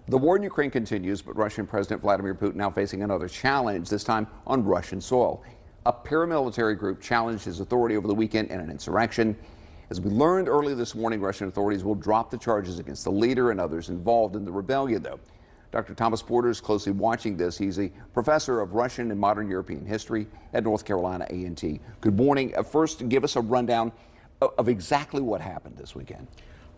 The war in Ukraine continues, but Russian President Vladimir Putin now facing another challenge, this time on Russian soil. A paramilitary group challenged his authority over the weekend in an insurrection. As we learned early this morning, Russian authorities will drop the charges against the leader and others involved in the rebellion, though. Dr. Thomas Porter is closely watching this. He's a professor of Russian and modern European history at North Carolina A&T. Good morning. First, give us a rundown of exactly what happened this weekend.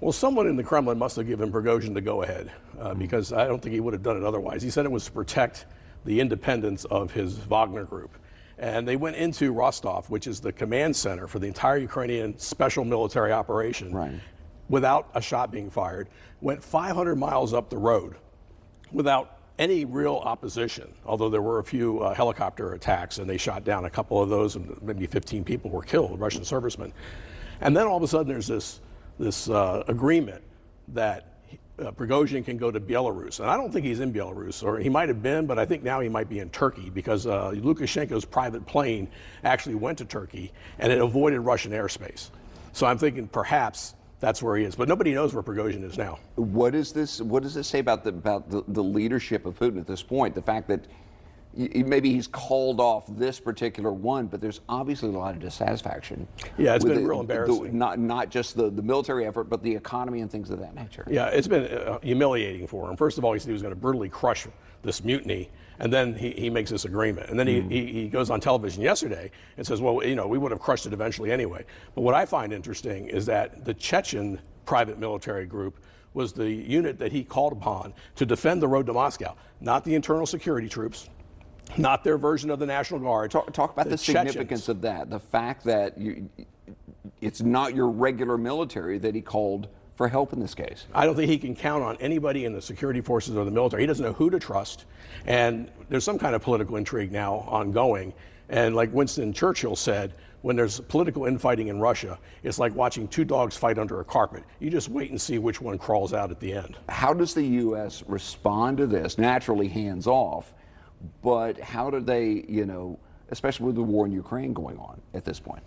Well, someone in the Kremlin must have given Prigozhin the go-ahead because I don't think he would have done it otherwise. He said it was to protect the independence of his Wagner group. And they went into Rostov, which is the command center for the entire Ukrainian special military operation, without a shot being fired, went 500 miles up the road without any real opposition, although there were a few helicopter attacks, and they shot down a couple of those, and maybe 15 people were killed, Russian servicemen. And then all of a sudden there's this agreement that Prigozhin can go to Belarus. And I don't think he's in Belarus, or he might have been, but I think now he might be in Turkey because Lukashenko's private plane actually went to Turkey and it avoided Russian airspace. So I'm thinking perhaps that's where he is, but nobody knows where Prigozhin is now. What does this say about the leadership of Putin at this point? The fact that maybe he's called off this particular one, but there's obviously a lot of dissatisfaction. Yeah, it's been real embarrassing. Not just the military effort, but the economy and things of that nature. Yeah, it's been humiliating for him. First of all, he said he was going to brutally crush this mutiny, and then he makes this agreement. And then he goes on television yesterday and says, well, you know, we would have crushed it eventually anyway. But what I find interesting is that the Chechen private military group was the unit that he called upon to defend the road to Moscow, not the internal security troops, not their version of the National Guard. Talk about the significance of that, the fact that it's not your regular military that he called for help in this case. I don't think he can count on anybody in the security forces or the military. He doesn't know who to trust, and there's some kind of political intrigue now ongoing. And like Winston Churchill said, when there's political infighting in Russia, it's like watching two dogs fight under a carpet. You just wait and see which one crawls out at the end. How does the U.S. respond to this? Naturally hands off. But how do they, especially with the war in Ukraine going on at this point?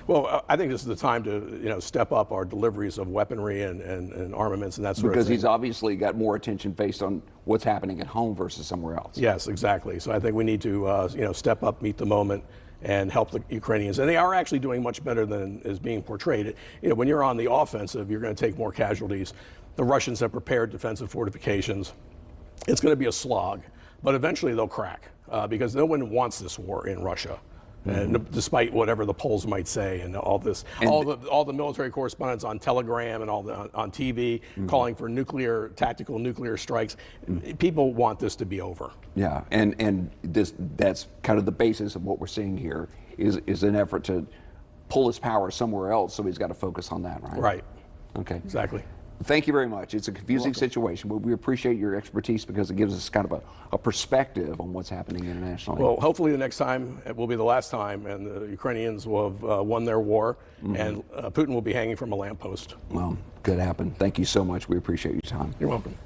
Well, I think this is the time to, step up our deliveries of weaponry and armaments and that sort of thing. Because he's obviously got more attention based on what's happening at home versus somewhere else. Yes, exactly. So I think we need to, step up, meet the moment, and help the Ukrainians. And they are actually doing much better than is being portrayed. When you're on the offensive, you're going to take more casualties. The Russians have prepared defensive fortifications. It's going to be a slog. But eventually they'll crack because no one wants this war in Russia. And despite whatever the polls might say and all this, all the military correspondents on Telegram and on TV calling for tactical nuclear strikes, people want this to be over. Yeah, and that's kind of the basis of what we're seeing here is an effort to pull his power somewhere else, so he's got to focus on that, right? Right. Okay. Exactly. Thank you very much. It's a confusing situation, but we appreciate your expertise because it gives us kind of a perspective on what's happening internationally. Well, hopefully the next time it will be the last time, and the Ukrainians will have won their war, and Putin will be hanging from a lamppost. Well, could happen. Thank you so much. We appreciate your time. You're welcome.